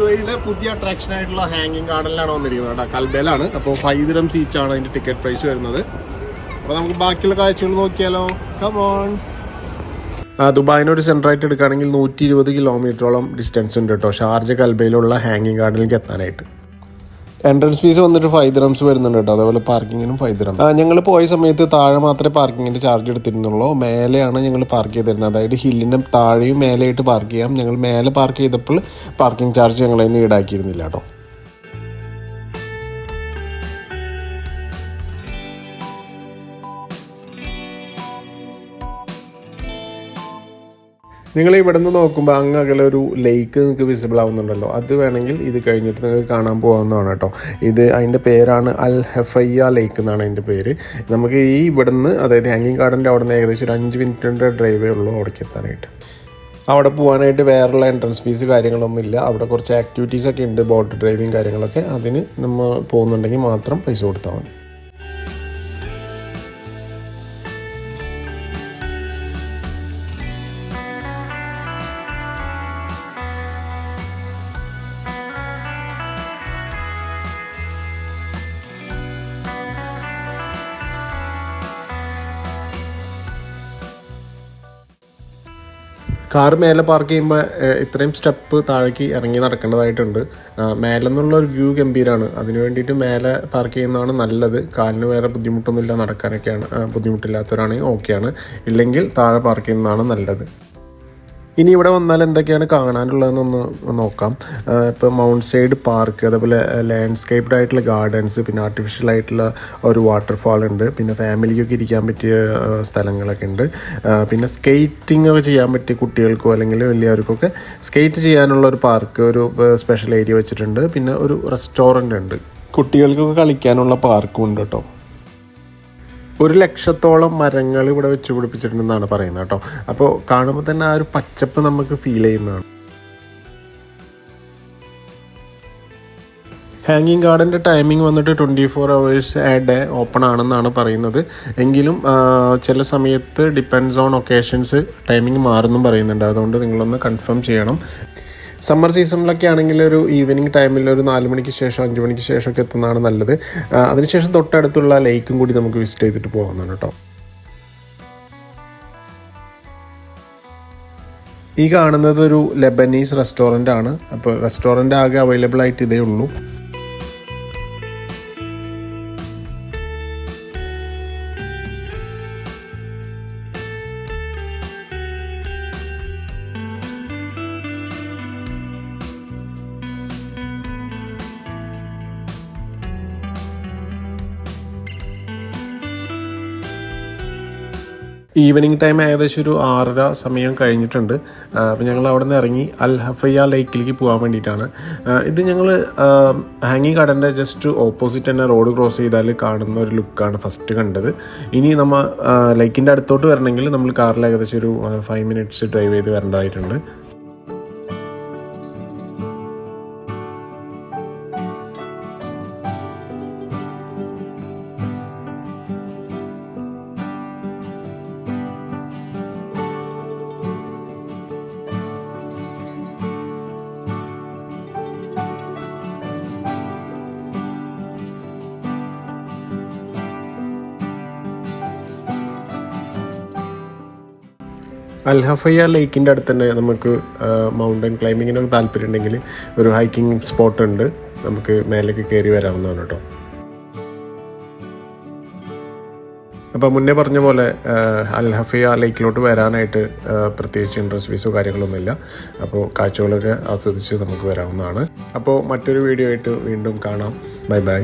ദുബായിയുടെ പുതിയ അട്രാക്ഷൻ ആയിട്ടുള്ള ഹാങ്ങിങ് ഗാർഡനിലാണ് വന്നിരിക്കുന്നത് കേട്ടോ. കൽബയിലാണ്. അപ്പോൾ 5 dirhams ഈച്ചാണ് അതിൻ്റെ ടിക്കറ്റ് പ്രൈസ് വരുന്നത്. അപ്പോൾ നമുക്ക് ബാക്കിയുള്ള കാഴ്ചകൾ നോക്കിയാലോ. കമോൺ. ദുബായിനൊരു സെൻറ്ററായിട്ട് എടുക്കുകയാണെങ്കിൽ 120 കിലോമീറ്ററോളം ഡിസ്റ്റൻസ് ഉണ്ട് കേട്ടോ ഷാർജ കൽബയിലുള്ള ഹാങ്ങിങ് ഗാർഡനിലേക്ക് എത്താനായിട്ട്. എൻട്രൻസ് ഫീസ് വന്നിട്ട് 5 dirhams വരുന്നുണ്ട് കേട്ടോ. അതേപോലെ പാർക്കിങ്ങിനും 5 dirhams. ഞങ്ങൾ പോയ സമയത്ത് താഴെ മാത്രമേ പാർക്കിങ്ങിൻ്റെ ചാർജ് എടുത്തിരുന്നുള്ളൂ. മേലെയാണ് ഞങ്ങൾ പാർക്ക് ചെയ്തിരുന്നത്. അതായത് ഹില്ലിൻ്റെ താഴെയും മേലെയായിട്ട് പാർക്ക് ചെയ്യാം. ഞങ്ങൾ മേലെ പാർക്ക് ചെയ്തപ്പോൾ പാർക്കിംഗ് ചാർജ് ഞങ്ങളതിൽ നിന്ന് ഈടാക്കിയിരുന്നില്ല കേട്ടോ. നിങ്ങൾ ഇവിടെ നിന്ന് നോക്കുമ്പോൾ അങ്ങകലെ ഒരു ലേക്ക് നിങ്ങൾക്ക് വിസിബിൾ ആവുന്നുണ്ടല്ലോ. അത് വേണമെങ്കിൽ ഇത് കഴിഞ്ഞിട്ട് നിങ്ങൾക്ക് കാണാൻ പോകാവുന്നതാണ് കേട്ടോ. ഇത് അതിൻ്റെ പേരാണ് അൽ ഹഫയ്യ ലേക്ക് എന്നാണ് അതിൻ്റെ പേര്. നമുക്ക് ഈ ഇവിടെ നിന്ന്, അതായത് ഹാങ്ങിങ് ഗാർഡൻ്റെ അവിടെ നിന്ന് ഏകദേശം ഒരു 5 മിനിറ്റിൻ്റെ ഡ്രൈവേ ഉള്ളൂ അവിടേക്ക് എത്താനായിട്ട്. അവിടെ പോകാനായിട്ട് വേറെയുള്ള എൻട്രൻസ് ഫീസ് കാര്യങ്ങളൊന്നും ഇല്ല. അവിടെ കുറച്ച് ആക്ടിവിറ്റീസൊക്കെ ഉണ്ട്, ബോട്ട് ഡ്രൈവിങ് കാര്യങ്ങളൊക്കെ. അതിന് നമ്മൾ പോകുന്നുണ്ടെങ്കിൽ മാത്രം പൈസ കൊടുത്താൽ മതി. കാർ മേലെ പാർക്ക് ചെയ്യുമ്പോൾ ഇത്രയും സ്റ്റെപ്പ് താഴേക്ക് ഇറങ്ങി നടക്കേണ്ടതായിട്ടുണ്ട്. മേലെ നിന്നുള്ള ഒരു വ്യൂ ഗംഭീരമാണ്. അതിന് വേണ്ടിയിട്ട് മേലെ പാർക്ക് ചെയ്യുന്നതാണ് നല്ലത്. കാലിന് വേറെ ബുദ്ധിമുട്ടൊന്നുമില്ല, നടക്കാനൊക്കെയാണ് ബുദ്ധിമുട്ടില്ലാത്തവരാണെങ്കിൽ ഓക്കെയാണ്. ഇല്ലെങ്കിൽ താഴെ പാർക്ക് ചെയ്യുന്നതാണ് നല്ലത്. ഇനി ഇവിടെ വന്നാൽ എന്തൊക്കെയാണ് കാണാനുള്ളതെന്നൊന്ന് നോക്കാം. ഇപ്പോൾ മൗണ്ട് സൈഡ് പാർക്ക്, അതേപോലെ ലാൻഡ്സ്കേപ്ഡ് ആയിട്ടുള്ള ഗാർഡൻസ്, പിന്നെ ആർട്ടിഫിഷ്യൽ ആയിട്ടുള്ള ഒരു വാട്ടർഫാൾ ഉണ്ട്. പിന്നെ ഫാമിലിക്കൊക്കെ ഇരിക്കാൻ പറ്റിയ സ്ഥലങ്ങളൊക്കെ ഉണ്ട്. പിന്നെ സ്കേറ്റിംഗ് ഒക്കെ ചെയ്യാൻ പറ്റിയ കുട്ടികൾക്കോ അല്ലെങ്കിൽ വലിയവർക്കൊക്കെ സ്കേറ്റ് ചെയ്യാനുള്ള ഒരു പാർക്ക്, ഒരു സ്പെഷ്യൽ ഏരിയ വെച്ചിട്ടുണ്ട്. പിന്നെ ഒരു റെസ്റ്റോറൻ്റ് ഉണ്ട്. കുട്ടികൾക്കൊക്കെ കളിക്കാനുള്ള പാർക്കും ഉണ്ട് കേട്ടോ. 100,000-ഓളം മരങ്ങൾ ഇവിടെ വെച്ച് പിടിപ്പിച്ചിട്ടുണ്ടെന്നാണ് പറയുന്നത് കേട്ടോ. അപ്പോൾ കാണുമ്പോൾ തന്നെ ആ ഒരു പച്ചപ്പ് നമുക്ക് ഫീൽ ചെയ്യുന്നതാണ്. ഹാങ്ങിങ് ഗാർഡൻ്റെ ടൈമിംഗ് വന്നിട്ട് 24 hours a day ഓപ്പൺ ആണെന്നാണ് പറയുന്നത്. എങ്കിലും ചില സമയത്ത് ഡിപ്പെൻഡ്സ് ഓൺ ഒക്കേഷൻസ് ടൈമിംഗ് മാറുമെന്നും പറയുന്നുണ്ട്. അതുകൊണ്ട് നിങ്ങളൊന്ന് കൺഫേം ചെയ്യണം. സമ്മർ സീസണിലൊക്കെ ആണെങ്കിൽ ഒരു ഈവനിങ് ടൈമിൽ ഒരു 4 മണിക്ക് ശേഷം 5 മണിക്ക് ശേഷമൊക്കെ എത്തുന്നതാണ് നല്ലത്. അതിനുശേഷം തൊട്ടടുത്തുള്ള ലേക്കും കൂടി നമുക്ക് വിസിറ്റ് ചെയ്തിട്ട് പോകാവുന്നതാണ് കേട്ടോ. ഈ കാണുന്നത് ഒരു ലെബനീസ് റെസ്റ്റോറൻ്റ് ആണ്. അപ്പോൾ റെസ്റ്റോറൻ്റ് ആകെ അവൈലബിൾ ആയിട്ട് ഇതേ ഉള്ളൂ. ഈവനിങ് ടൈം ഏകദേശം ഒരു 6:30 സമയം കഴിഞ്ഞിട്ടുണ്ട്. അപ്പോൾ ഞങ്ങൾ അവിടെ നിന്ന് ഇറങ്ങി അൽ ഹഫയ്യ ലേക്കിലേക്ക് പോകാൻ വേണ്ടിയിട്ടാണ്. ഇത് ഞങ്ങൾ ഹാങ്ങിങ് ഗാർഡൻ്റെ ജസ്റ്റ് ഓപ്പോസിറ്റ് തന്നെ റോഡ് ക്രോസ് ചെയ്താൽ കാണുന്ന ഒരു ലുക്കാണ് ഫസ്റ്റ് കണ്ടത്. ഇനി നമ്മൾ ലേക്കിൻ്റെ അടുത്തോട്ട് വരണമെങ്കിൽ നമ്മൾ കാറിൽ ഏകദേശം ഒരു 5 minutes ഡ്രൈവ് ചെയ്ത് വരേണ്ടതായിട്ടുണ്ട്. അൽ ഹഫയ്യ ലേക്കിൻ്റെ അടുത്ത് തന്നെ നമുക്ക് മൗണ്ടൻ ക്ലൈമ്പിങ്ങിനൊക്കെ താല്പര്യം ഉണ്ടെങ്കിൽ ഒരു ഹൈക്കിംഗ് സ്പോട്ട് ഉണ്ട്. നമുക്ക് മേലേക്ക് കയറി വരാവുന്നതാണ് കേട്ടോ. അപ്പോൾ മുന്നേ പറഞ്ഞ പോലെ അൽ ഹഫയ്യ ലേക്കിലോട്ട് വരാനായിട്ട് പ്രത്യേകിച്ച് എൻട്രൻസ് ഫീസോ കാര്യങ്ങളൊന്നുമില്ല. അപ്പോൾ കാഴ്ചകളൊക്കെ ആസ്വദിച്ച് നമുക്ക് വരാവുന്നതാണ്. അപ്പോൾ മറ്റൊരു വീഡിയോ ആയിട്ട് വീണ്ടും കാണാം. Bye bye.